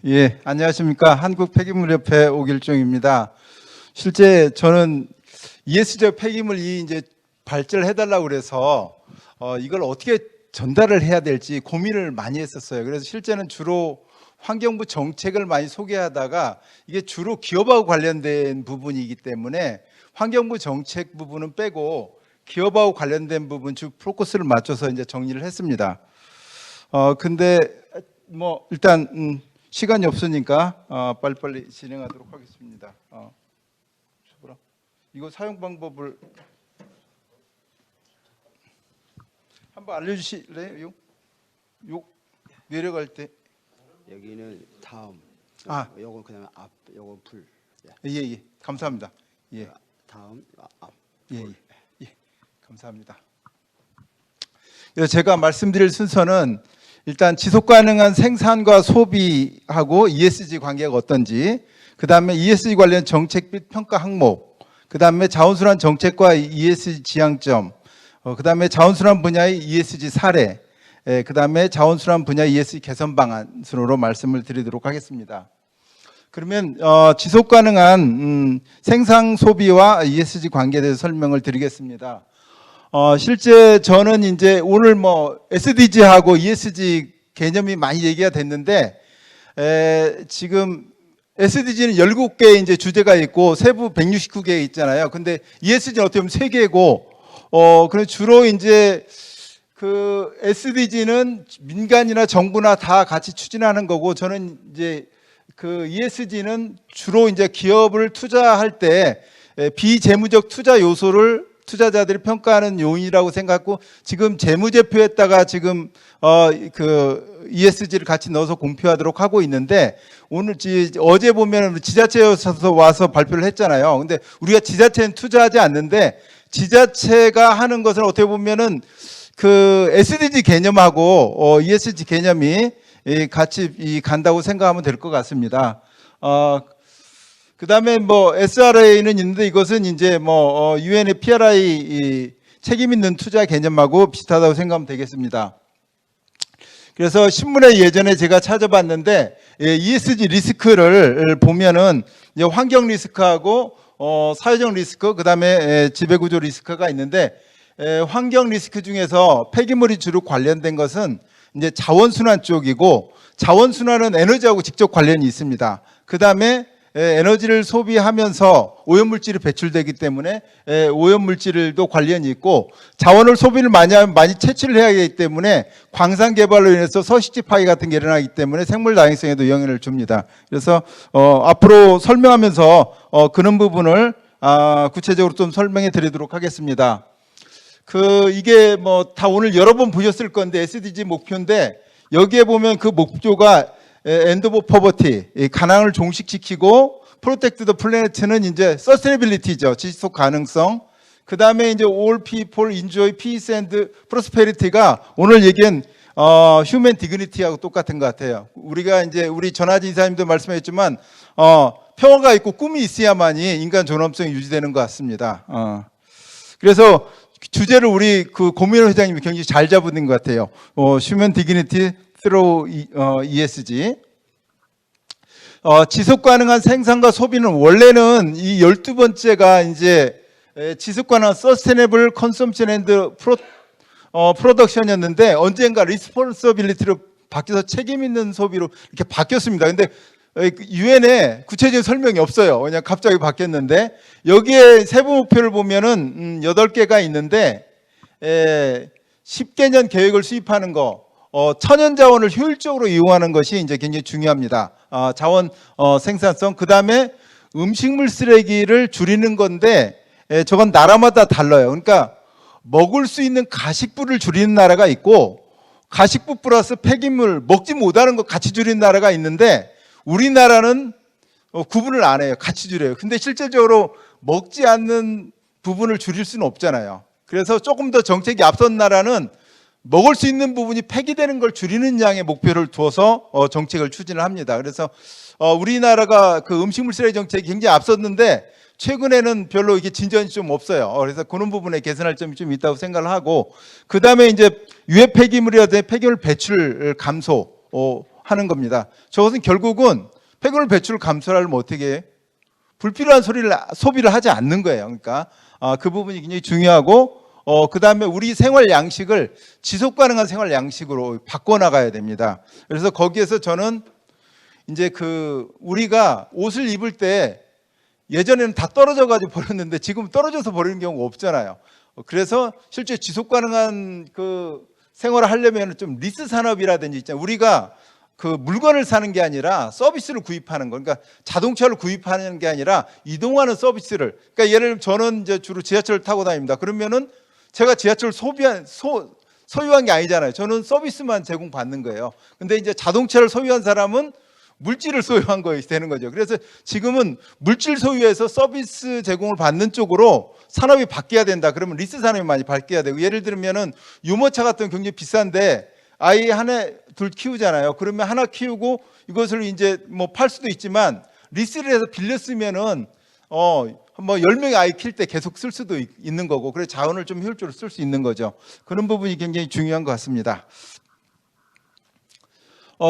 예, 안녕하십니까. 한국폐기물협회 오길종입니다. 실제 저는 ESG 폐기물이 이제 발제를 해달라고 그래서 이걸 어떻게 전달을 해야 될지 고민을 많이 했었어요. 그래서 실제는 주로 환경부 정책을 많이 소개하다가 이게 주로 기업하고 관련된 부분이기 때문에 환경부 정책 부분은 빼고 기업하고 관련된 부분 주 포커스를 맞춰서 이제 정리를 했습니다. 근데 뭐 일단 시간이 없으니까 빨리빨리 진행하도록 하겠습니다. 이거 사용 방법을 한번 알려주실래요? 요 내려갈 때 여기는 다음. 요거 그다음에 앞. 요거 풀. 예. 감사합니다. 예. 다음 앞. 예. 감사합니다. 그래서 제가 말씀드릴 순서는 일단 지속 가능한 생산과 소비하고 ESG 관계가 어떤지, 그 다음에 ESG 관련 정책 및 평가 항목, 그 다음에 자원순환 정책과 ESG 지향점, 그 다음에 자원순환 분야의 ESG 사례, 그 다음에 자원순환 분야 ESG 개선 방안 순으로 말씀을 드리도록 하겠습니다. 그러면 지속 가능한 생산 소비와 ESG 관계에 대해서 설명을 드리겠습니다. 실제 저는 이제 오늘 뭐 SDG하고 ESG 개념이 많이 얘기가 됐는데, 지금 SDG는 17개 이제 주제가 있고 세부 169개 있잖아요. 근데 ESG는 어떻게 보면 3개고, 그래서 주로 이제 그 SDG는 민간이나 정부나 다 같이 추진하는 거고, 저는 이제 그 ESG는 주로 이제 기업을 투자할 때 비재무적 투자 요소를 투자자들이 평가하는 요인이라고 생각하고, 지금 재무제표에다가 지금 그 ESG를 같이 넣어서 공표하도록 하고 있는데, 오늘 어제 보면 지자체에서 와서 발표를 했잖아요. 근데 우리가 지자체는 투자하지 않는데 지자체가 하는 것은 어떻게 보면은 그 SDG 개념하고 ESG 개념이 같이 간다고 생각하면 될 것 같습니다. 그 다음에 뭐 SRA는 있는데, 이것은 이제 뭐 UN의 PRI 책임 있는 투자 개념하고 비슷하다고 생각하면 되겠습니다. 그래서 신문에 예전에 제가 찾아봤는데, ESG 리스크를 보면은 이제 환경 리스크하고 사회적 리스크, 그 다음에 지배구조 리스크가 있는데, 환경 리스크 중에서 폐기물이 주로 관련된 것은 이제 자원순환 쪽이고, 자원순환은 에너지하고 직접 관련이 있습니다. 그 다음에 에너지를 소비하면서 오염물질이 배출되기 때문에 오염물질도 관련이 있고, 자원을 소비를 많이 하면 많이 채취를 해야 하기 때문에 광산 개발로 인해서 서식지 파괴 같은 게 일어나기 때문에 생물 다양성에도 영향을 줍니다. 그래서 앞으로 설명하면서 그런 부분을 구체적으로 좀 설명해 드리도록 하겠습니다. 이게 뭐 다 오늘 여러 번 보셨을 건데 SDG 목표인데, 여기에 보면 그 목표가 엔드 오브 포버티, 가난을 종식시키고, 프로텍트 더 플래닛은 이제 서스테이빌리티죠, 지속 가능성. 그 다음에 이제 all people enjoy peace and prosperity가 오늘 얘기한 human dignity하고 똑같은 것 같아요. 우리가 이제 우리 전하진 이사님도 말씀하셨지만 평화가 있고 꿈이 있어야만이 인간 존엄성이 유지되는 것 같습니다. 그래서 주제를 우리 그 고민호 회장님이 굉장히 잘 잡은 것 같아요. human dignity through ESG. 지속 가능한 생산과 소비는 원래는 이 12번째가 이제 지속 가능한 sustainable consumption and production이었는데, 언젠가 responsibility로 바뀌어서 책임 있는 소비로 이렇게 바뀌었습니다. 근데 유엔에 구체적인 설명이 없어요. 그냥 갑자기 바뀌었는데, 여기에 세부 목표를 보면은 8개가 있는데, 10개년 계획을 수립하는 거, 천연 자원을 효율적으로 이용하는 것이 이제 굉장히 중요합니다. 자원 생산성, 그 다음에 음식물 쓰레기를 줄이는 건데, 저건 나라마다 달라요. 그러니까 먹을 수 있는 가식부를 줄이는 나라가 있고, 가식부 플러스 폐기물, 먹지 못하는 것 같이 줄이는 나라가 있는데, 우리나라는 구분을 안 해요. 같이 줄여요. 근데 실제적으로 먹지 않는 부분을 줄일 수는 없잖아요. 그래서 조금 더 정책이 앞선 나라는 먹을 수 있는 부분이 폐기되는 걸 줄이는 양의 목표를 두어서 정책을 추진을 합니다. 그래서 우리나라가 그 음식물 쓰레기 정책이 굉장히 앞섰는데, 최근에는 별로 이게 진전이 좀 없어요. 그래서 그런 부분에 개선할 점이 좀 있다고 생각을 하고, 그 다음에 이제 유해 폐기물이라든지 폐기물 배출 감소 하는 겁니다. 저것은 결국은 폐기물 배출을 감소하려면 어떻게 해? 불필요한 소비를 하지 않는 거예요. 그러니까 그 부분이 굉장히 중요하고 그다음에 우리 생활 양식을 지속 가능한 생활 양식으로 바꿔 나가야 됩니다. 그래서 거기에서 저는 이제 우리가 옷을 입을 때 예전에는 다 떨어져 가지고 버렸는데 지금 떨어져서 버리는 경우가 없잖아요. 그래서 실제 지속 가능한 생활을 하려면 좀 리스 산업이라든지 있잖아요. 우리가 물건을 사는 게 아니라 서비스를 구입하는 거. 그러니까 자동차를 구입하는 게 아니라 이동하는 서비스를. 그러니까 예를 들면 저는 이제 주로 지하철을 타고 다닙니다. 그러면은 제가 지하철을 소유한 게 아니잖아요. 저는 서비스만 제공받는 거예요. 근데 이제 자동차를 소유한 사람은 물질을 소유한 거이 되는 거죠. 그래서 지금은 물질 소유에서 서비스 제공을 받는 쪽으로 산업이 바뀌어야 된다. 그러면 리스 산업이 많이 바뀌어야 되고, 예를 들면은 유모차 같은 굉장히 비싼데 아이 하나 둘 키우잖아요. 그러면 하나 키우고 이것을 이제 뭐 팔 수도 있지만 리스를 해서 빌려 쓰면은 뭐 10명의 아이 키울 때 계속 쓸 수도 있는 거고, 그래서 자원을 좀 효율적으로 쓸 수 있는 거죠. 그런 부분이 굉장히 중요한 것 같습니다.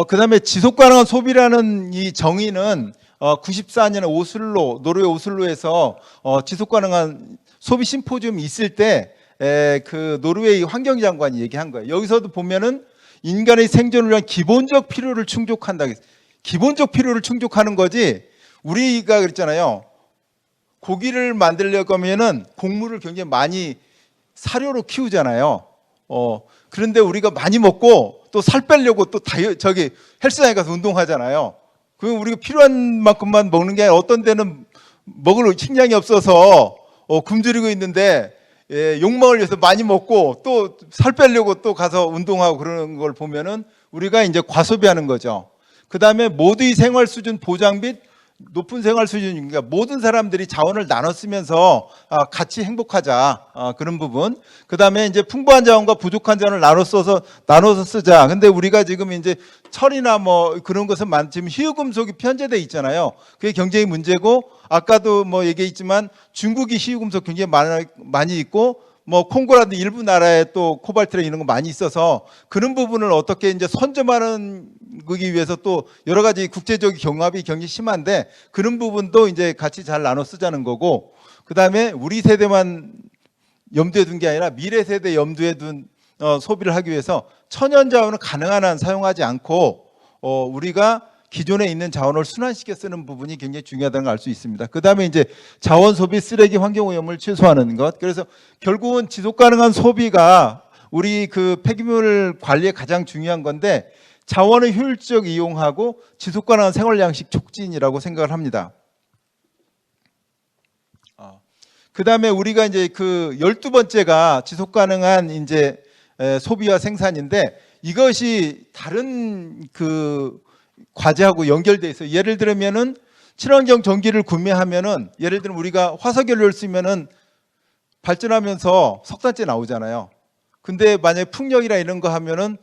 그다음에 지속 가능한 소비라는 이 정의는 94년에 노르웨이 오슬로에서 지속 가능한 소비 심포지움이 있을 때 노르웨이 환경장관이 얘기한 거예요. 여기서도 보면은 인간의 생존을 위한 기본적 필요를 충족한다. 기본적 필요를 충족하는 거지, 우리가 그랬잖아요. 고기를 만들려고 하면은 곡물을 굉장히 많이 사료로 키우잖아요. 그런데 우리가 많이 먹고 또 살 빼려고 또 헬스장에 가서 운동하잖아요. 그럼 우리가 필요한 만큼만 먹는 게 아니라 어떤 데는 먹을 식량이 없어서 굶주리고 있는데 욕망을 위해서 많이 먹고 또 살 빼려고 또 가서 운동하고 그러는 걸 보면은 우리가 이제 과소비하는 거죠. 그 다음에 모두의 생활 수준 보장 및 높은 생활 수준이니까 모든 사람들이 자원을 나눠 쓰면서 같이 행복하자, 그런 부분. 그 다음에 이제 풍부한 자원과 부족한 자원을 나눠서 쓰자. 근데 우리가 지금 이제 철이나 뭐 그런 것은 지금 희유금속이 편제돼 있잖아요. 그게 경제의 문제고, 아까도 뭐 얘기했지만 중국이 희유금속 굉장히 많이 있고, 뭐 콩고라든지 일부 나라에 또 코발트나 이런 거 많이 있어서 그런 부분을 어떻게 이제 선점하는 거기 위해서 또 여러 가지 국제적 경합이 굉장히 심한데, 그런 부분도 이제 같이 잘 나눠 쓰자는 거고, 그다음에 우리 세대만 염두에 둔 게 아니라 미래 세대 염두에 둔 소비를 하기 위해서 천연 자원은 가능한 한 사용하지 않고 우리가 기존에 있는 자원을 순환시켜 쓰는 부분이 굉장히 중요하다는 걸 알 수 있습니다. 그다음에 이제 자원 소비, 쓰레기, 환경 오염을 최소화하는 것. 그래서 결국은 지속 가능한 소비가 우리 폐기물 관리에 가장 중요한 건데, 자원을 효율적 이용하고 지속 가능한 생활 양식 촉진이라고 생각을 합니다. 그다음에 우리가 이제 12번째가 지속 가능한 이제 소비와 생산인데, 이것이 다른 과제하고 연결돼 있어요. 예를 들면은 친환경 전기를 구매하면은, 예를 들면 우리가 화석연료를 쓰면은 발전하면서 석탄재 나오잖아요. 근데 만약에 풍력이나 이런 거 하면은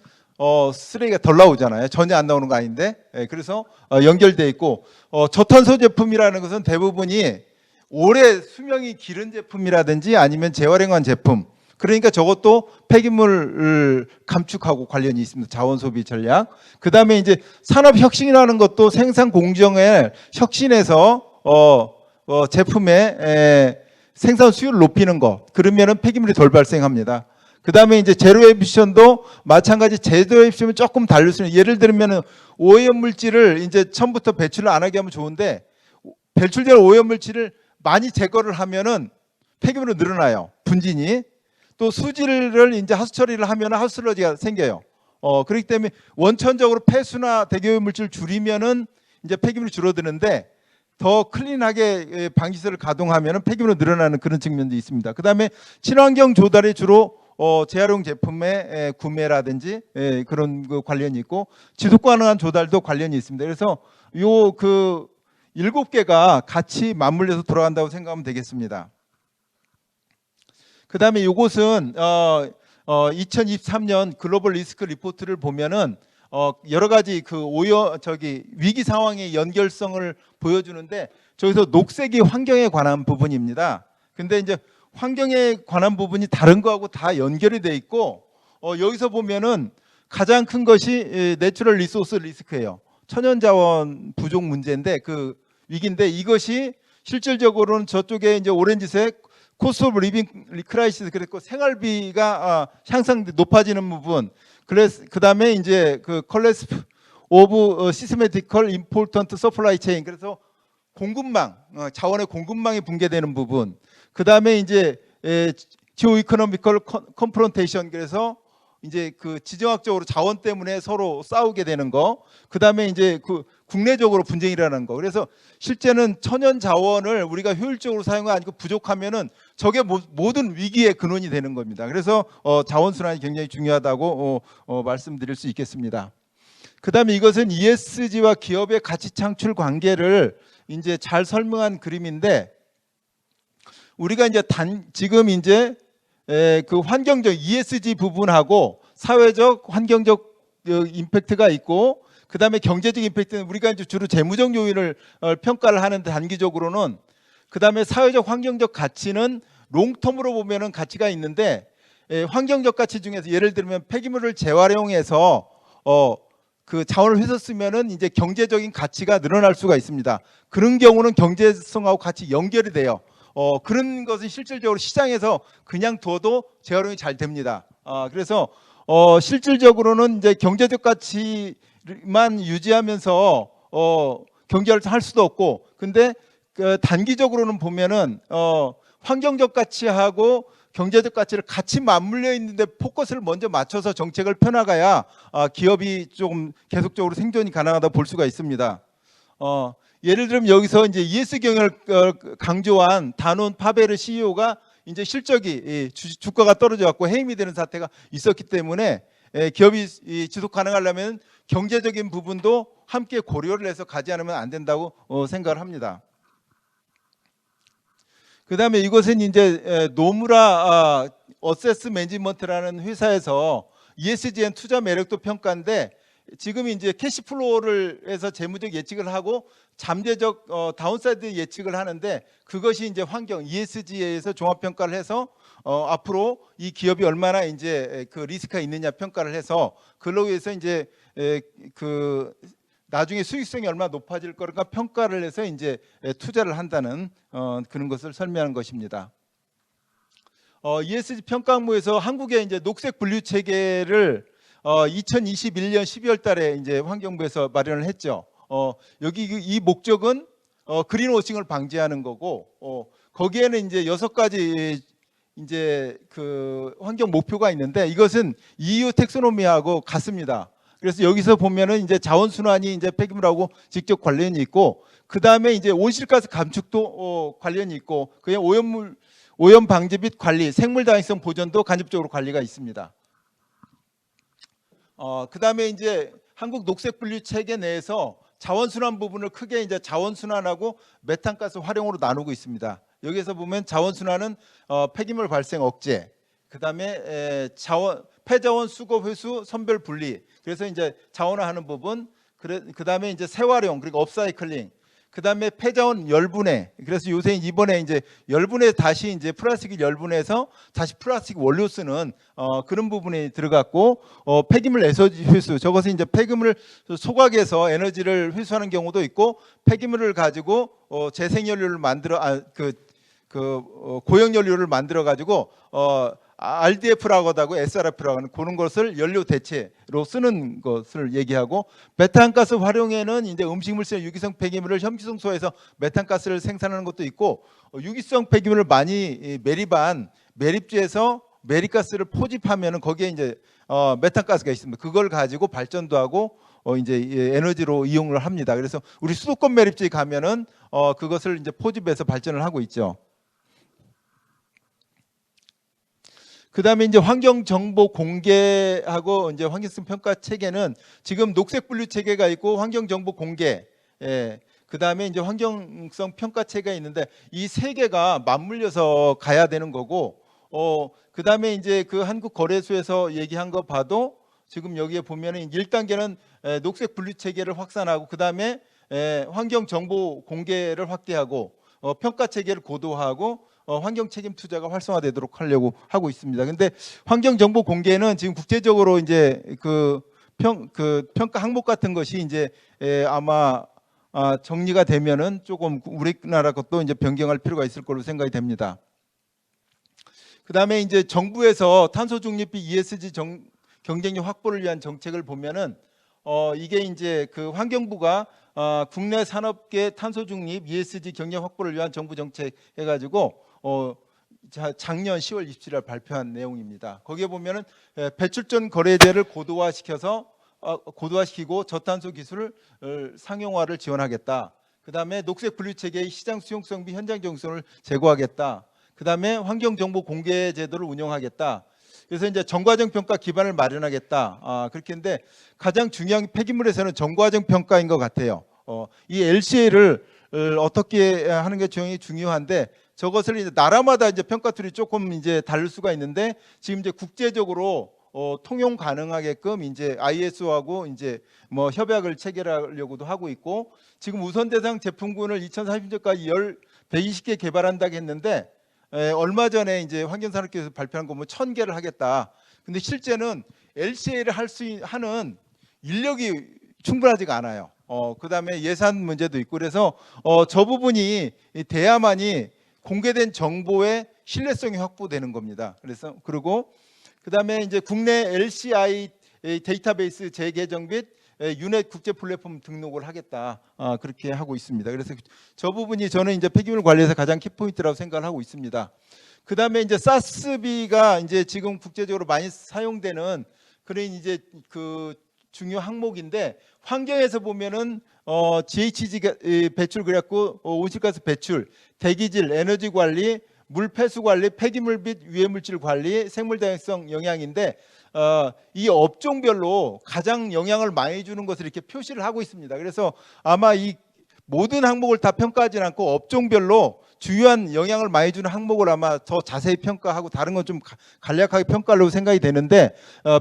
쓰레기가 덜 나오잖아요. 전혀 안 나오는 거 아닌데. 그래서 연결돼 있고, 저탄소 제품이라는 것은 대부분이 오래 수명이 길은 제품이라든지 아니면 재활용한 제품, 그러니까 저것도 폐기물을 감축하고 관련이 있습니다. 자원 소비 전략. 그 다음에 이제 산업 혁신이라는 것도 생산 공정을 혁신해서 제품의 생산 수율을 높이는 거. 그러면은 폐기물이 덜 발생합니다. 그 다음에 이제 제로 에미션도 마찬가지, 제로 에미션은 조금 다를 수 있는, 예를 들면은 오염 물질을 이제 처음부터 배출을 안 하게 하면 좋은데, 배출될 오염 물질을 많이 제거를 하면은 폐기물은 늘어나요. 분진이. 또 수질을 이제 하수 처리를 하면 하수슬러지가 생겨요. 그렇기 때문에 원천적으로 폐수나 대기오염 물질을 줄이면은 이제 폐기물이 줄어드는데, 더 클린하게 방지설을 가동하면은 폐기물이 늘어나는 그런 측면도 있습니다. 그다음에 친환경 조달이 주로 재활용 제품의 구매라든지 그런 관련이 있고, 지속 가능한 조달도 관련이 있습니다. 그래서 요 7개가 같이 맞물려서 돌아간다고 생각하면 되겠습니다. 그다음에 이것은 2023년 글로벌 리스크 리포트를 보면은 여러 가지 위기 상황의 연결성을 보여주는데, 저기서 녹색이 환경에 관한 부분입니다. 근데 이제 환경에 관한 부분이 다른 거하고 다 연결이 돼 있고, 여기서 보면은 가장 큰 것이 내추럴 리소스 리스크예요. 천연자원 부족 문제인데 그 위기인데 이것이 실질적으로는 저쪽에 이제 오렌지색 코스트 오브 리빙 크라이시스 그랬고 생활비가 향상 높아지는 부분. 그래서 그다음에 이제 그 컬레스 오브 시스테미컬 임포턴트 서플라이 체인 그래서 공급망 자원의 공급망이 붕괴되는 부분. 그다음에 이제 지오 이코노미컬 컨프런테이션 그래서 이제 그 지정학적으로 자원 때문에 서로 싸우게 되는 거. 그다음에 이제 그 국내적으로 분쟁이 일어나는 거. 그래서 실제는 천연 자원을 우리가 효율적으로 사용이 아니고 부족하면은 저게 모든 위기의 근원이 되는 겁니다. 그래서 자원 순환이 굉장히 중요하다고 말씀드릴 수 있겠습니다. 그다음에 이것은 ESG와 기업의 가치 창출 관계를 이제 잘 설명한 그림인데 우리가 이제 지금 이제 그 환경적 ESG 부분하고 사회적 환경적 임팩트가 있고 그다음에 경제적 임팩트는 우리가 이제 주로 재무적 요인을 평가를 하는데 단기적으로는 그다음에 사회적 환경적 가치는 롱텀으로 보면은 가치가 있는데 환경적 가치 중에서 예를 들면 폐기물을 재활용해서 그 자원을 회수 쓰면은 이제 경제적인 가치가 늘어날 수가 있습니다. 그런 경우는 경제성하고 같이 연결이 돼요. 그런 것은 실질적으로 시장에서 그냥 둬도 재활용이 잘 됩니다. 그래서 실질적으로는 이제 경제적 가치만 유지하면서 경제를 할 수도 없고, 근데 그 단기적으로는 보면은 환경적 가치하고 경제적 가치를 같이 맞물려 있는데 포커스를 먼저 맞춰서 정책을 펴나가야 기업이 조금 계속적으로 생존이 가능하다 볼 수가 있습니다. 예를 들면 여기서 이제 ES 경영을 강조한 다논 파베르 CEO가 이제 실적이 주가가 떨어져 갖고 해임이 되는 사태가 있었기 때문에 기업이 지속 가능하려면 경제적인 부분도 함께 고려를 해서 가지 않으면 안 된다고 생각을 합니다. 그다음에 이것은 이제 노무라 어세스 매니지먼트라는 회사에서 ESG엔 투자 매력도 평가인데 지금 이제 캐시플로우를 해서 재무적 예측을 하고 잠재적 다운사이드 예측을 하는데 그것이 이제 환경 ESG에서 종합 평가를 해서 앞으로 이 기업이 얼마나 이제 그 리스크가 있느냐 평가를 해서 그걸로 해서 이제 그 나중에 수익성이 얼마나 높아질 거가 평가를 해서 이제 투자를 한다는 그런 것을 설명하는 것입니다. ESG 평가항목에서 한국의 이제 녹색 분류 체계를 2021년 12월 달에 이제 환경부에서 마련을 했죠. 여기 이 목적은 그린워싱을 방지하는 거고 거기에는 이제 6가지 이제 그 환경 목표가 있는데 이것은 EU 텍소노미하고 같습니다. 그래서 여기서 보면은 이제 자원 순환이 이제 폐기물하고 직접 관련이 있고 그다음에 이제 온실가스 감축도 관련이 있고 그냥 오염 방지 및 관리, 생물 다양성 보존도 간접적으로 관리가 있습니다. 그다음에 이제 한국 녹색 분류 체계 내에서 자원 순환 부분을 크게 이제 자원 순환하고 메탄가스 활용으로 나누고 있습니다. 여기서 보면 자원 순환은 폐기물 발생 억제, 그다음에 폐자원 수거 회수 선별 분리. 그래서 이제 자원화하는 부분, 그다음에 이제 재활용 그리고 업사이클링. 그다음에 폐자원 열분해. 그래서 요새 이번에 이제 열분해 다시 이제 플라스틱 열분해서 다시 플라스틱 원료 쓰는 그런 부분이 들어갔고 폐기물 에너지 회수. 저것은 이제 폐기물 소각해서 에너지를 회수하는 경우도 있고 폐기물을 가지고 재생연료를 만들어 고형 연료를 만들어 가지고 RDF라고 하고 SRF라고 하는 그런 것을 연료 대체로 쓰는 것을 얘기하고 메탄가스 활용에는 이제 음식물성 유기성 폐기물을 혐기성소에서 메탄가스를 생산하는 것도 있고 유기성 폐기물을 많이 매립지에서 매립가스를 포집하면은 거기에 이제 메탄가스가 있습니다. 그걸 가지고 발전도 하고 이제 에너지로 이용을 합니다. 그래서 우리 수도권 매립지에 가면은 그것을 이제 포집해서 발전을 하고 있죠. 그다음에 이제 환경 정보 공개하고 이제 환경성 평가 체계는 지금 녹색 분류 체계가 있고 환경 정보 공개, 그다음에 이제 환경성 평가 체계가 있는데 이 세 개가 맞물려서 가야 되는 거고, 그다음에 이제 그 한국 거래소에서 얘기한 거 봐도 지금 여기에 보면은 1단계는 녹색 분류 체계를 확산하고 그다음에 환경 정보 공개를 확대하고 평가 체계를 고도화하고 환경 책임 투자가 활성화되도록 하려고 하고 있습니다. 근데 환경 정보 공개는 지금 국제적으로 이제 그 평가 항목 같은 것이 이제 아마 정리가 되면은 조금 우리나라 것도 이제 변경할 필요가 있을 걸로 생각이 됩니다. 그다음에 이제 정부에서 탄소 중립비 ESG 경쟁력 확보를 위한 정책을 보면은 이게 이제 그 환경부가 국내 산업계 탄소 중립 ESG 경쟁 확보를 위한 정부 정책 해가지고 작년 10월 27일 발표한 내용입니다. 거기에 보면은 배출 전 거래제를 고도화시키고 저탄소 기술을 상용화를 지원하겠다. 그다음에 녹색 분류 체계의 시장 수용성 및 현장 정성을 제고하겠다. 그다음에 환경 정보 공개 제도를 운영하겠다. 그래서 이제 전과정 평가 기반을 마련하겠다. 그렇게 했는데 가장 중요한 폐기물에서는 전과정 평가인 것 같아요. 이 LCA를 어떻게 하는 게 중요한데 저것을 이제 나라마다 이제 평가 툴이 조금 이제 다를 수가 있는데 지금 이제 국제적으로 통용 가능하게끔 이제 ISO하고 이제 뭐 협약을 체결하려고도 하고 있고 지금 우선 대상 제품군을 2040년까지 120개 개발한다고 했는데 얼마 전에 이제 환경산업부에서 발표한 거 뭐 1000개를 하겠다. 근데 실제는 LCA를 하는 인력이 충분하지가 않아요. 그다음에 예산 문제도 있고 그래서 저 부분이 돼야만이 공개된 정보의 신뢰성이 확보되는 겁니다. 그래서 그리고 그다음에 이제 국내 LCI 데이터베이스 재개정 및 유넷 국제 플랫폼 등록을 하겠다. 그렇게 하고 있습니다. 그래서 저 부분이 저는 이제 폐기물 관리에서 가장 키포인트라고 생각을 하고 있습니다. 그다음에 이제 사스비가 이제 지금 국제적으로 많이 사용되는 그런 이제 그 중요 항목인데 환경에서 보면은 GHG 배출 그랬고 온실가스 배출, 대기질, 에너지 관리, 물 폐수 관리, 폐기물 및 유해물질 관리, 생물 다양성 영향인데 이 업종별로 가장 영향을 많이 주는 것을 이렇게 표시를 하고 있습니다. 그래서 아마 이 모든 항목을 다 평가하지는 않고 업종별로 주요한 영향을 많이 주는 항목을 아마 더 자세히 평가하고 다른 건 좀 간략하게 평가하려고 생각이 되는데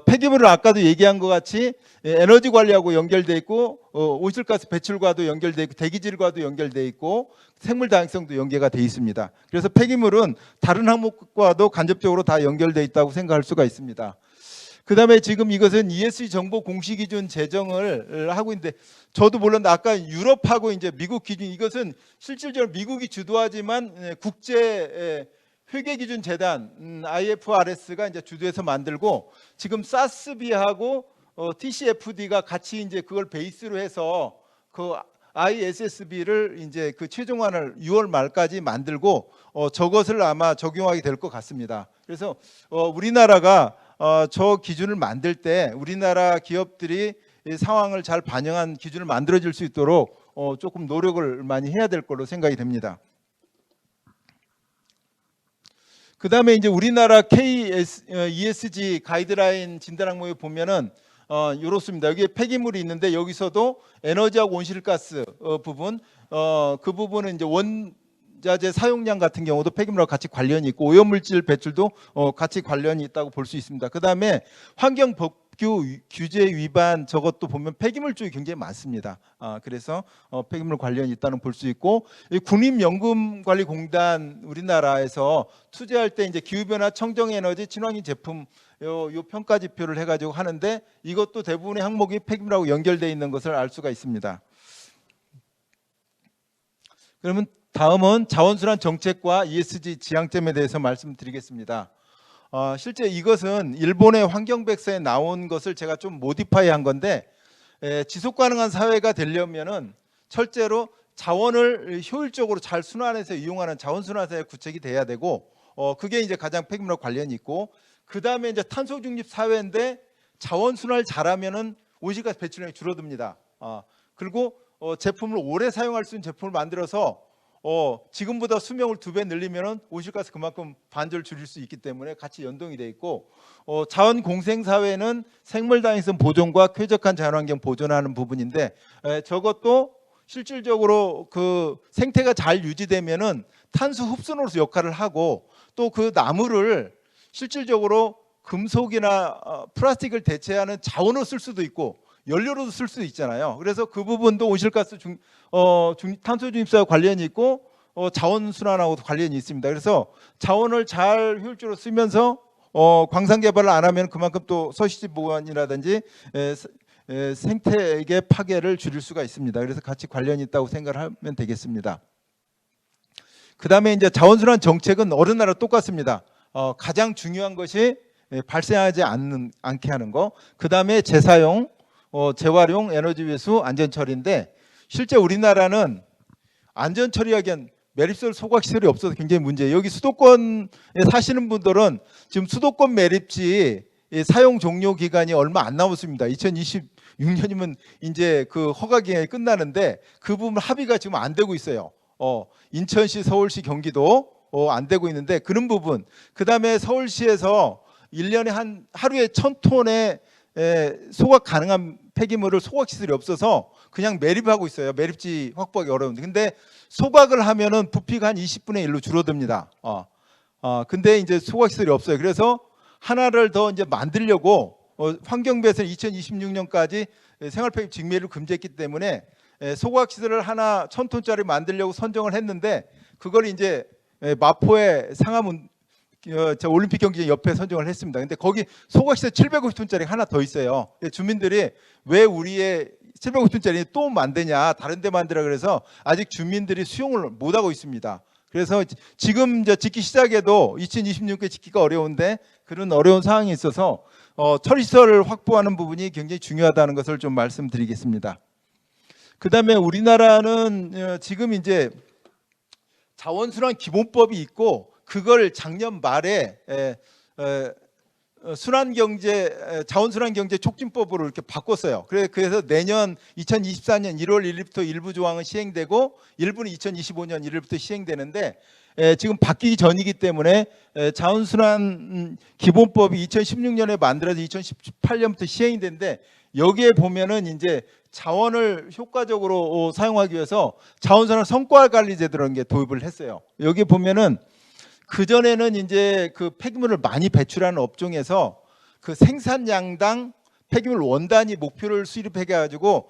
폐기물은 아까도 얘기한 것 같이 에너지 관리하고 연결돼 있고 온실가스 배출과도 연결돼 있고 대기질과도 연결돼 있고 생물 다양성도 연계가 돼 있습니다. 그래서 폐기물은 다른 항목과도 간접적으로 다 연결돼 있다고 생각할 수가 있습니다. 그다음에 지금 이것은 ESG 정보 공시 기준 제정을 하고 있는데 저도 몰랐는데 아까 유럽하고 이제 미국 기준 이것은 실질적으로 미국이 주도하지만 국제 회계 기준 재단 IFRS가 이제 주도해서 만들고 지금 사스비하고 TCFD가 같이 이제 그걸 베이스로 해서 그 ISSB를 이제 그 최종안을 6월 말까지 만들고 저것을 아마 적용하게 될 것 같습니다. 그래서 우리나라가 저 기준을 만들 때 우리나라 기업들이 이 상황을 잘 반영한 기준을 만들어질 수 있도록 조금 노력을 많이 해야 될 걸로 생각이 됩니다. 그 다음에 이제 우리나라 ESG 가이드라인 진단 항목에 보면은 이렇습니다. 여기에 폐기물이 있는데 여기서도 에너지하고 온실가스 부분 그 부분은 이제 원자재 사용량 같은 경우도 폐기물하고 같이 관련이 있고 오염물질 배출도 같이 관련이 있다고 볼 수 있습니다. 그 다음에 환경법규 규제 위반 저것도 보면 폐기물 쪽이 굉장히 많습니다. 그래서 폐기물 관련이 있다는 볼 수 있고 국립연금관리공단 우리나라에서 투자할 때 이제 기후변화, 청정에너지, 친환경 제품 요 평가 지표를 해가지고 하는데 이것도 대부분의 항목이 폐기물하고 연결되어 있는 것을 알 수가 있습니다. 그러면 다음은 자원순환 정책과 ESG 지향점에 대해서 말씀드리겠습니다. 실제 이것은 일본의 환경백서에 나온 것을 제가 좀 모디파이한 건데 지속 가능한 사회가 되려면은 철제로 자원을 효율적으로 잘 순환해서 이용하는 자원순환 사회 구축이 돼야 되고 그게 이제 가장 폐기물과 관련이 있고 그 다음에 이제 탄소 중립 사회인데 자원 순환을 잘하면은 온실가스 배출량이 줄어듭니다. 그리고 제품을 오래 사용할 수 있는 제품을 만들어서 지금보다 수명을 2배 늘리면은 온실가스 그만큼 반절 줄일 수 있기 때문에 같이 연동이 돼 있고 자원 공생 사회는 생물 다양성 보존과 쾌적한 자연환경 보존하는 부분인데 저것도 실질적으로 그 생태가 잘 유지되면은 탄소 흡수로서 역할을 하고 또 그 나무를 실질적으로 금속이나 플라스틱을 대체하는 자원으로 쓸 수도 있고 연료로도 쓸 수 있잖아요. 그래서 그 부분도 온실가스 탄소 중립사와 관련이 있고 자원 순환하고도 관련이 있습니다. 그래서 자원을 잘 효율적으로 쓰면서 광산 개발을 안 하면 그만큼 또 서식지 보완이라든지 생태계 파괴를 줄일 수가 있습니다. 그래서 같이 관련이 있다고 생각을 하면 되겠습니다. 그다음에 이제 자원순환 정책은 어느 나라 똑같습니다. 가장 중요한 것이 발생하지 않게 하는 거. 그다음에 재사용, 재활용, 에너지 회수, 안전처리인데 실제 우리나라는 안전처리하기엔 매립시설 소각시설이 없어서 굉장히 문제예요. 여기 수도권에 사시는 분들은 지금 수도권 매립지 사용 종료 기간이 얼마 안 남았습니다. 2026년이면 이제 그 허가 기간이 끝나는데 그 부분 합의가 지금 안 되고 있어요. 인천시, 서울시, 경기도 안 되고 있는데 그런 부분. 그다음에 서울시에서 1년에 하루에 1000톤의 소각 가능한 폐기물을 소각 시설이 없어서 그냥 매립하고 있어요. 매립지 확보하기 어려운데. 근데 소각을 하면은 부피가 한 20분의 1로 줄어듭니다. 근데 이제 소각 시설이 없어요. 그래서 하나를 더 이제 만들려고 환경부에서 2026년까지 생활 폐기물 직매를 금지했기 때문에 소각 시설을 하나 1000톤짜리 만들려고 선정을 했는데 그걸 이제 마포의 상암 올림픽 경기장 옆에 선정을 했습니다. 근데 거기 소각시설 750톤짜리 하나 더 있어요. 주민들이 왜 우리의 750톤짜리 또 만드냐, 다른 데 만들라 그래서 아직 주민들이 수용을 못 하고 있습니다. 그래서 지금 이제 짓기 시작해도 2026년에 짓기가 어려운데 그런 어려운 상황이 있어서 처리시설을 확보하는 부분이 굉장히 중요하다는 것을 좀 말씀드리겠습니다. 그다음에 우리나라는 지금 이제 자원순환 기본법이 있고 그걸 작년 말에 자원순환경제 촉진법으로 이렇게 바꿨어요. 그래서 내년 2024년 1월 1일부터 일부 조항은 시행되고 일부는 2025년 1일부터 시행되는데 지금 바뀌기 전이기 때문에 자원순환 기본법이 2016년에 만들어서 2018년부터 시행이 됐는데 여기에 보면은 이제 자원을 효과적으로 사용하기 위해서 자원순환 성과관리제도라는 게 도입을 했어요. 여기 보면은 그 전에는 이제 그 폐기물을 많이 배출하는 업종에서 그 생산량당 폐기물 원단위 목표를 수립해 가지고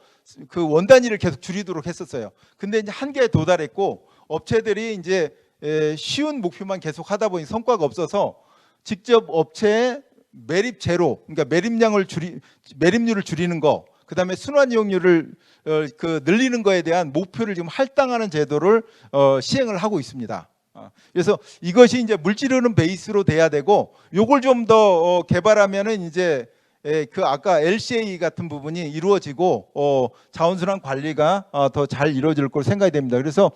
그 원단위를 계속 줄이도록 했었어요. 근데 이제 한계에 도달했고 업체들이 이제 쉬운 목표만 계속 하다 보니 성과가 없어서 직접 업체의 매립 제로, 그러니까 매립률을 줄이는 거, 그다음에 순환 이용률을 늘리는 거에 대한 목표를 지금 할당하는 제도를 시행을 하고 있습니다. 그래서 이것이 이제 물질흐름 베이스로 돼야 되고 요걸 좀 더 개발하면은 이제 그 아까 LCA 같은 부분이 이루어지고 자원순환 관리가 더 잘 이루어질 걸 생각이 됩니다. 그래서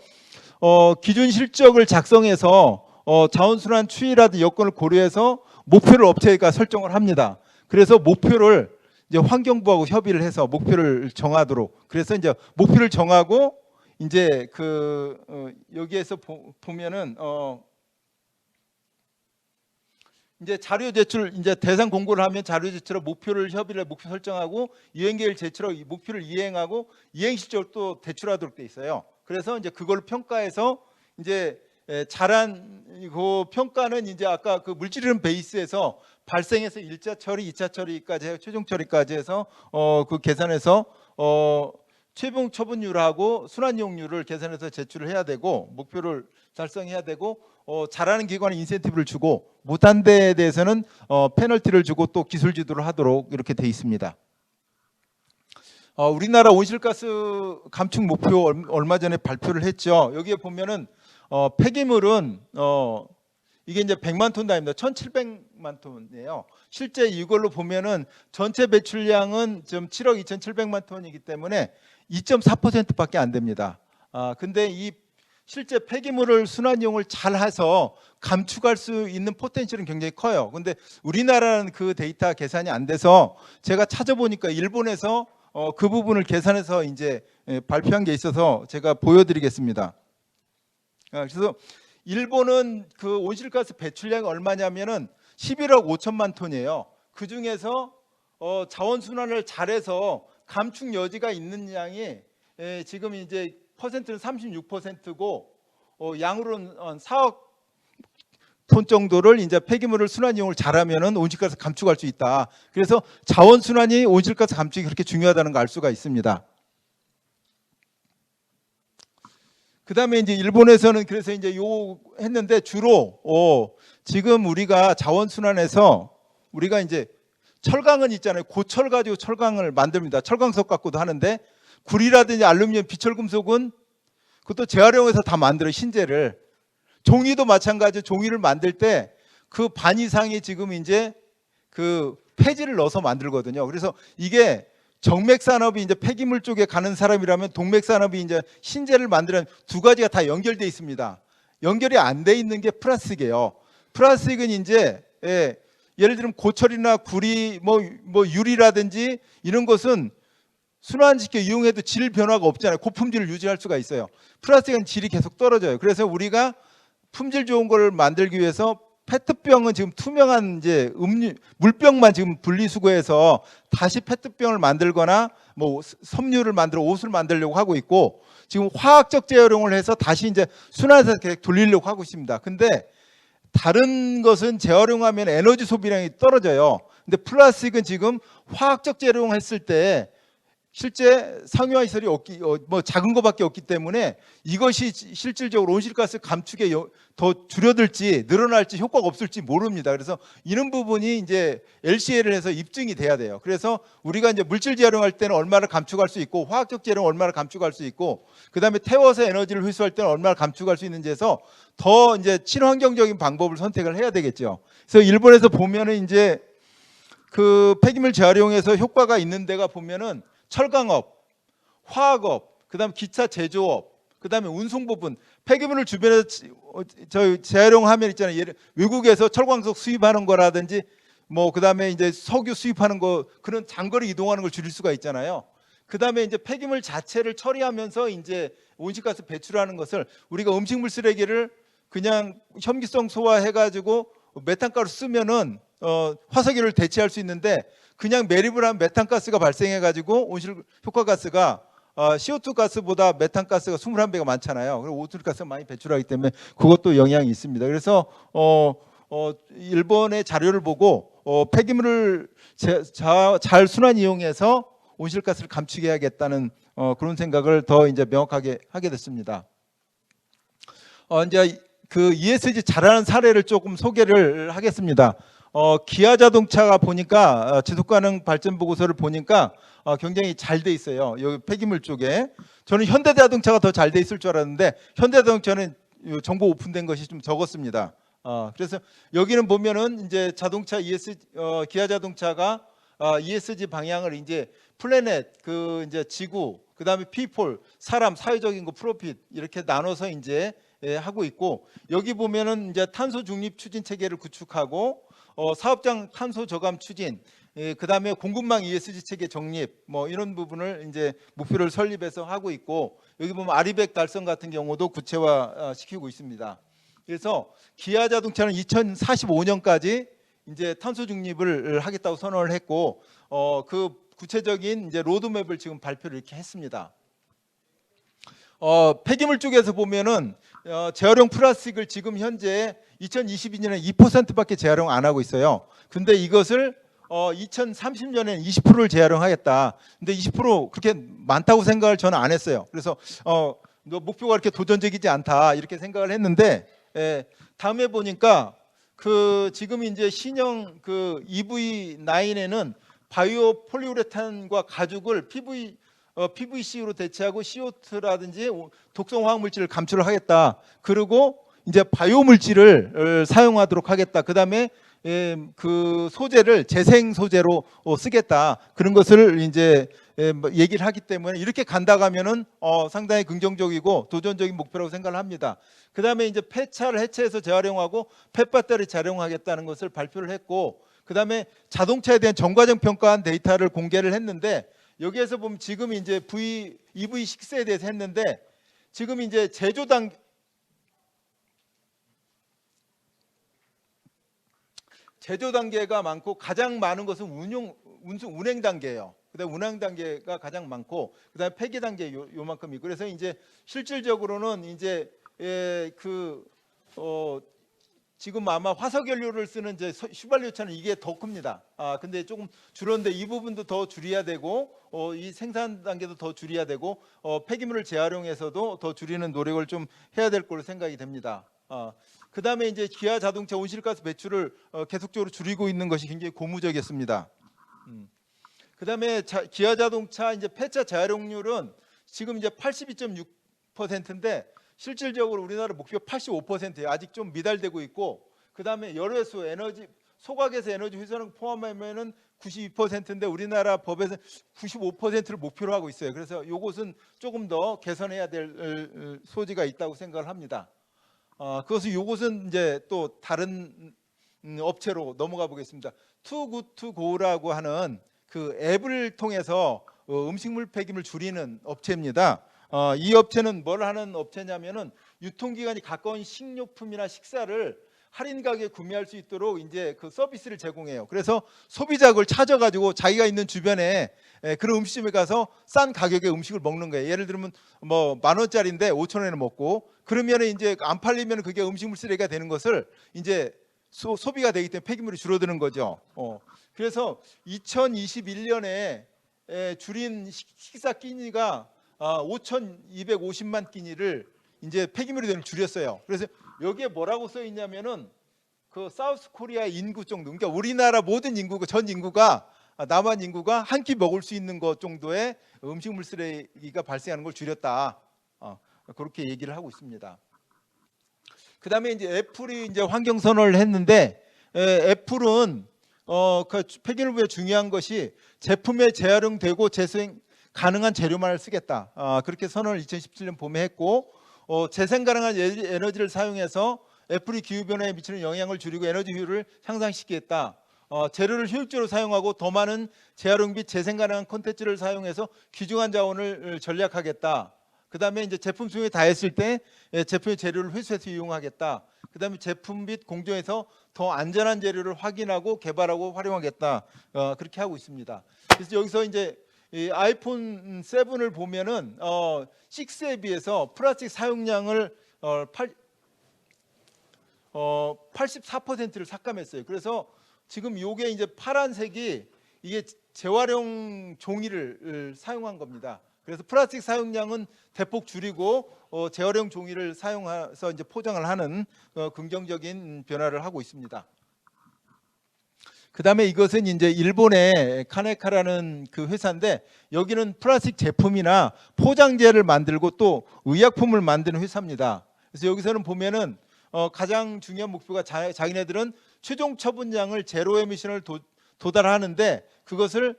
기준 실적을 작성해서 자원순환 추이라든지 여건을 고려해서 목표를 업체가 설정을 합니다. 그래서 목표를 이제 환경부하고 협의를 해서 목표를 정하도록. 그래서 이제 목표를 정하고 이제 여기에서 보면은 이제 자료 제출 이제 대상 공고를 하면 자료 제출로 목표 설정하고 이행 계획을 제출하고 이 목표를 이행하고 이행 실적을 또 대출하도록 돼 있어요. 그래서 이제 그걸 평가해서 이제 잘한 그 평가는 이제 아까 그 물질흐름 베이스에서 발생해서 1차 처리, 2차 처리까지 해서 최종 처리까지 해서 그 계산해서 최종 처분율하고 순환 이용률을 계산해서 제출을 해야 되고 목표를 달성해야 되고 잘하는 기관에 인센티브를 주고 못한 데에 대해서는 페널티를 주고 또 기술 지도를 하도록 이렇게 돼 있습니다. 우리나라 온실가스 감축 목표 얼마 전에 발표를 했죠. 여기에 보면은 폐기물은 이게 이제 100만 톤 단위입니다. 1,700만 톤이에요. 실제 이걸로 보면은 전체 배출량은 지금 7억 2,700만 톤이기 때문에 2.4%밖에 안 됩니다. 근데 이 실제 폐기물을 순환 이용을 잘 해서 감축할 수 있는 포텐셜은 굉장히 커요. 근데 우리나라는 그 데이터 계산이 안 돼서 제가 찾아보니까 일본에서 그 부분을 계산해서 이제 발표한 게 있어서 제가 보여드리겠습니다. 그래서 일본은 그 온실가스 배출량이 얼마냐면은 11억 5천만 톤이에요. 그 중에서 자원 순환을 잘해서 감축 여지가 있는 양이 지금 이제 퍼센트는 36%고 양으로는 4억 톤 정도를 이제 폐기물을 순환 이용을 잘하면은 온실가스 감축할 수 있다. 그래서 자원 순환이 온실가스 감축이 그렇게 중요하다는 걸 알 수가 있습니다. 그다음에 이제 일본에서는 그래서 이제 요 했는데 주로 지금 우리가 자원순환에서 우리가 이제 철강은 있잖아요. 고철 가지고 철강을 만듭니다. 철광석 갖고도 하는데 구리라든지 알루미늄, 비철금속은 그것도 재활용해서 다 만들어요. 신재를. 종이도 마찬가지로 종이를 만들 때 그 반 이상이 지금 이제 그 폐지를 넣어서 만들거든요. 그래서 이게 정맥산업이 이제 폐기물 쪽에 가는 사람이라면 동맥산업이 이제 신재를 만드는 두 가지가 다 연결돼 있습니다. 연결이 안 돼 있는 게 플라스틱이에요. 플라스틱은 이제 예를 들면 고철이나 구리, 뭐 유리라든지 이런 것은 순환시켜 이용해도 질 변화가 없잖아요. 고품질을 유지할 수가 있어요. 플라스틱은 질이 계속 떨어져요. 그래서 우리가 품질 좋은 걸 만들기 위해서 페트병은 지금 투명한 이제 물병만 지금 분리수거해서 다시 페트병을 만들거나 뭐 섬유를 만들어 옷을 만들려고 하고 있고, 지금 화학적 재활용을 해서 다시 이제 순환해서 계속 돌리려고 하고 있습니다. 근데 다른 것은 재활용하면 에너지 소비량이 떨어져요. 근데 플라스틱은 지금 화학적 재활용했을 때 실제 상용화 시설이 뭐 작은 것밖에 없기 때문에 이것이 실질적으로 온실가스 감축에 더 줄어들지 늘어날지 효과가 없을지 모릅니다. 그래서 이런 부분이 이제 LCA를 해서 입증이 돼야 돼요. 그래서 우리가 이제 물질 재활용할 때는 얼마나 감축할 수 있고, 화학적 재활용 얼마나 감축할 수 있고, 그다음에 태워서 에너지를 회수할 때는 얼마나 감축할 수 있는지 해서 더 이제 친환경적인 방법을 선택을 해야 되겠죠. 그래서 일본에서 보면은 이제 그 폐기물 재활용해서 효과가 있는 데가 보면은 철강업, 화학업, 그다음 기차 제조업, 그다음에 운송 부분, 폐기물을 주변에서 재활용하면 있잖아요. 외국에서 철광석 수입하는 거라든지 뭐 그다음에 이제 석유 수입하는 거, 그런 장거리 이동하는 걸 줄일 수가 있잖아요. 그다음에 이제 폐기물 자체를 처리하면서 이제 온실가스 배출하는 것을 우리가 음식물 쓰레기를 그냥 혐기성 소화해가지고 메탄가루 쓰면은 화석유를 대체할 수 있는데, 그냥 매립을 하면 메탄가스가 발생해가지고 온실 효과가스가 CO2 가스보다 메탄가스가 21배가 많잖아요. 그리고 온실가스가 많이 배출하기 때문에 그것도 영향이 있습니다. 그래서 일본의 자료를 보고 폐기물을 잘 순환 이용해서 온실가스를 감축해야겠다는 그런 생각을 더 이제 명확하게 하게 됐습니다. 이제 그 ESG 잘하는 사례를 조금 소개를 하겠습니다. 기아 자동차가 보니까 지속가능 발전 보고서를 보니까 굉장히 잘 돼 있어요. 여기 폐기물 쪽에. 저는 현대자동차가 더 잘 돼 있을 줄 알았는데 현대자동차는 정보 오픈된 것이 좀 적었습니다. 그래서 여기는 보면은 이제 자동차 기아 자동차가 ESG 방향을 이제 플래넷, 그 이제 지구, 그다음에 피폴, 사람, 사회적인 거, 프로핏 이렇게 나눠서 이제 하고 있고, 여기 보면은 이제 탄소 중립 추진 체계를 구축하고 사업장 탄소 저감 추진, 그다음에 공급망 ESG 체계 정립, 뭐 이런 부분을 이제 목표를 설립해서 하고 있고, 여기 보면 아리백 달성 같은 경우도 구체화 시키고 있습니다. 그래서 기아 자동차는 2045년까지 이제 탄소 중립을 하겠다고 선언을 했고, 그 구체적인 이제 로드맵을 지금 발표를 이렇게 했습니다. 폐기물 쪽에서 보면은 재활용 플라스틱을 지금 현재 2022년에 2%밖에 재활용 안 하고 있어요. 근데 이것을 2030년에는 20%를 재활용하겠다. 근데 20% 그렇게 많다고 생각을 저는 안 했어요. 그래서 목표가 그렇게 도전적이지 않다 이렇게 생각을 했는데, 다음에 보니까 그 지금 이제 신형 그 EV9에는 바이오 폴리우레탄과 가죽을 PVC로 대체하고 CO2라든지 독성 화학 물질을 감출을 하겠다. 그리고 이제 바이오 물질을 사용하도록 하겠다. 그다음에 그 소재를 재생 소재로 쓰겠다. 그런 것을 이제 얘기를 하기 때문에 이렇게 간다고 하면은 상당히 긍정적이고 도전적인 목표라고 생각을 합니다. 그다음에 이제 폐차를 해체해서 재활용하고 폐배터리 재활용하겠다는 것을 발표를 했고, 그다음에 자동차에 대한 전과정 평가한 데이터를 공개를 했는데, 여기에서 보면 지금 이제 EV6에 대해서 했는데, 지금 이제 제조 단계가 많고 가장 많은 것은 운행 단계예요. 그다음 운행 단계가 가장 많고, 그다음에 폐기 단계 요만큼이고, 그래서 이제 실질적으로는 이제 지금 아마 화석연료를 쓰는 이제 휘발유차는 이게 더 큽니다. 근데 조금 줄었는데 이 부분도 더 줄여야 되고 이 생산 단계도 더 줄여야 되고 폐기물을 재활용해서도 더 줄이는 노력을 좀 해야 될 걸로 생각이 됩니다. 그다음에 이제 기아 자동차 온실가스 배출을 계속적으로 줄이고 있는 것이 굉장히 고무적이었습니다. 그다음에 기아 자동차 이제 폐차 재활용률은 지금 이제 82.6%인데 실질적으로 우리나라 목표 85%예요. 아직 좀 미달되고 있고, 그다음에 열외수 에너지 소각에서 에너지 회수하는 거 포함하면은 92%인데 우리나라 법에서 95%를 목표로 하고 있어요. 그래서 이것은 조금 더 개선해야 될 소지가 있다고 생각을 합니다. 그것은 이것은 이제 또 다른 업체로 넘어가 보겠습니다. 투굿투고라고 하는 그 앱을 통해서 음식물 폐기물 줄이는 업체입니다. 이 업체는 뭘 하는 업체냐면은 유통기간이 가까운 식료품이나 식사를 할인 가격에 구매할 수 있도록 이제 그 서비스를 제공해요. 그래서 소비자가 그걸 찾아가지고 자기가 있는 주변에 그런 음식점에 가서 싼 가격에 음식을 먹는 거예요. 예를 들면 뭐 10,000원짜리인데 5,000원에 먹고, 그러면은 이제 안 팔리면 그게 음식물 쓰레기가 되는 것을 이제 소비가 되기 때문에 폐기물이 줄어드는 거죠. 그래서 2021년에 줄인 식사 끼니가 5,250만 끼니를 이제 폐기물이 되는 줄였어요. 그래서 여기에 뭐라고 써 있냐면은 그 사우스 코리아 인구 정도, 그러니까 우리나라 모든 인구가 전 인구가 남한 인구가 한 끼 먹을 수 있는 것 정도의 음식물 쓰레기가 발생하는 걸 줄였다. 그렇게 얘기를 하고 있습니다. 그다음에 이제 애플이 이제 환경 선언을 했는데 애플은 그 폐기물에 중요한 것이 제품에 재활용되고 재생 가능한 재료만을 쓰겠다. 그렇게 선언을 2017년 봄에 했고, 재생 가능한 에너지를 사용해서 애플이 기후 변화에 미치는 영향을 줄이고 에너지 효율을 향상시키겠다. 재료를 효율적으로 사용하고 더 많은 재활용 및 재생 가능한 콘텐츠를 사용해서 귀중한 자원을 전략하겠다. 그다음에 이제 제품 수용에 다했을 때 제품의 재료를 회수해서 이용하겠다. 그다음에 제품 및 공정에서 더 안전한 재료를 확인하고 개발하고 활용하겠다. 그렇게 하고 있습니다. 그래서 여기서 이제 이 아이폰 7을 보면은 6에 비해서 플라스틱 사용량을 84%를 삭감했어요. 그래서 지금 요게 이제 파란색이 이게 재활용 종이를 사용한 겁니다. 그래서 플라스틱 사용량은 대폭 줄이고 재활용 종이를 사용해서 이제 포장을 하는 긍정적인 변화를 하고 있습니다. 그다음에 이것은 이제 일본의 카네카라는 그 회사인데, 여기는 플라스틱 제품이나 포장재를 만들고 또 의약품을 만드는 회사입니다. 그래서 여기서는 보면은 가장 중요한 목표가 자기네들은 최종 처분량을 제로 에미션을 도달하는데, 그것을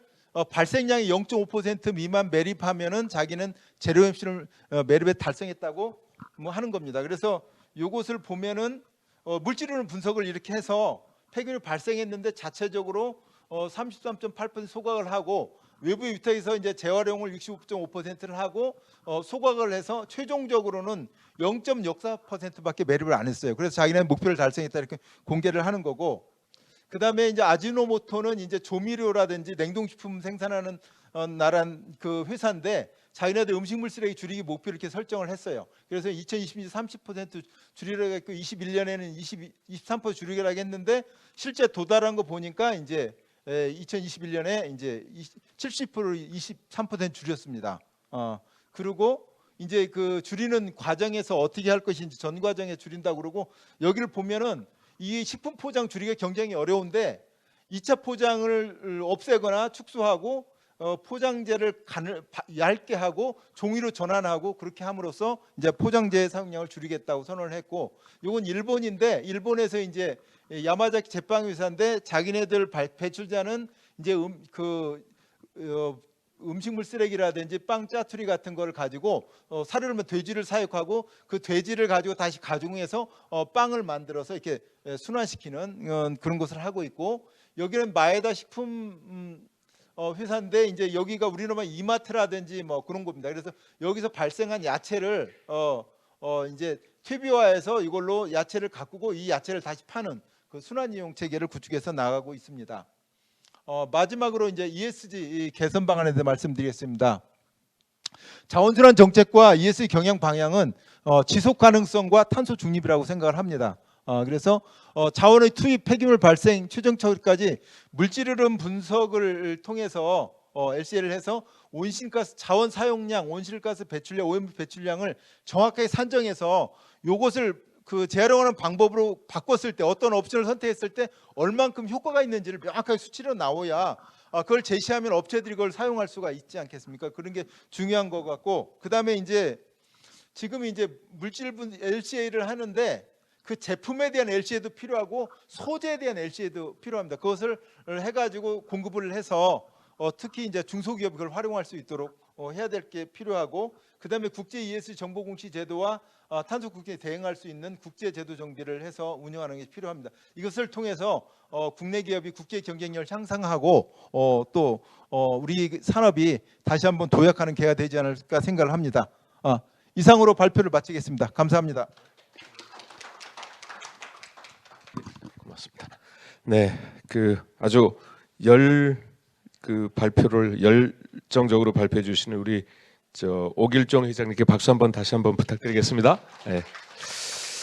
발생량이 0.5% 미만 매립하면은 자기는 제로 에미션을 매립에 달성했다고 뭐 하는 겁니다. 그래서 이것을 보면은 물질을 분석을 이렇게 해서 폐기물이 발생했는데 자체적으로 33.8% 소각을 하고, 외부 위탁에서 이제 재활용을 65.5%를 하고 소각을 해서 최종적으로는 0.64%밖에 매립을 안 했어요. 그래서 자기는 목표를 달성했다 이렇게 공개를 하는 거고, 그다음에 이제 아지노모토는 이제 조미료라든지 냉동식품 생산하는 나란 그 회사인데, 자기네들 음식물 쓰레기 줄이기 목표를 이렇게 설정을 했어요. 그래서 2020년 30% 줄이려고 했고 21년에는 23% 줄이기로 했는데 실제 도달한 거 보니까 이제 2021년에 이제 70% 23% 줄였습니다. 그리고 이제 그 줄이는 과정에서 어떻게 할 것인지 전 과정에 줄인다고 그러고, 여기를 보면은 이 식품 포장 줄이기가 굉장히 어려운데 2차 포장을 없애거나 축소하고 포장재를 얇게 하고 종이로 전환하고 그렇게 함으로써 이제 포장재 사용량을 줄이겠다고 선언을 했고, 이건 일본인데 일본에서 이제 야마자키 제빵 회사인데 자기네들 배출자는 이제 음식물 쓰레기라든지 빵 짜투리 같은 거를 가지고 사료를 하면 돼지를 사육하고 그 돼지를 가지고 다시 가공해서 빵을 만들어서 이렇게 순환시키는 그런 것을 하고 있고, 여기는 마에다 식품 회사인데 이제 여기가 우리나라 이마트라든지 뭐 그런 겁니다. 그래서 여기서 발생한 야채를 이제 퇴비화해서 이걸로 야채를 가꾸고 이 야채를 다시 파는 그 순환 이용 체계를 구축해서 나가고 있습니다. 마지막으로 이제 ESG 개선 방안에 대해 말씀드리겠습니다. 자원순환 정책과 ESG 경영 방향은 지속 가능성과 탄소 중립이라고 생각을 합니다. 그래서 자원의 투입, 폐기물 발생, 추정 처리까지 물질 흐름 분석을 통해서 LCA를 해서 온실가스 자원 사용량, 온실가스 배출량, 오염 배출량을 정확하게 산정해서 요것을 그 재활용하는 방법으로 바꿨을 때 어떤 옵션을 선택했을 때 얼만큼 효과가 있는지를 명확하게 수치로 나와야 그걸 제시하면 업체들이 그걸 사용할 수가 있지 않겠습니까? 그런 게 중요한 것 같고, 그다음에 이제 지금 이제 물질분 LCA를 하는데 그 제품에 대한 LCA도 필요하고 소재에 대한 LCA도 필요합니다. 그것을 해가지고 공급을 해서 특히 이제 중소기업이 그걸 활용할 수 있도록 해야 될 게 필요하고, 그다음에 국제 ESG 정보 공시 제도와 탄소 국제에 대응할 수 있는 국제 제도 정비를 해서 운영하는 게 필요합니다. 이것을 통해서 국내 기업이 국제 경쟁력을 향상하고 또 우리 산업이 다시 한번 도약하는 계기가 되지 않을까 생각을 합니다. 이상으로 발표를 마치겠습니다. 감사합니다. 고맙습니다. 네, 그 아주 발표를 열정적으로 발표해 주시는 우리 오길종 회장님께 박수 한번 다시 한번 부탁드리겠습니다. 네.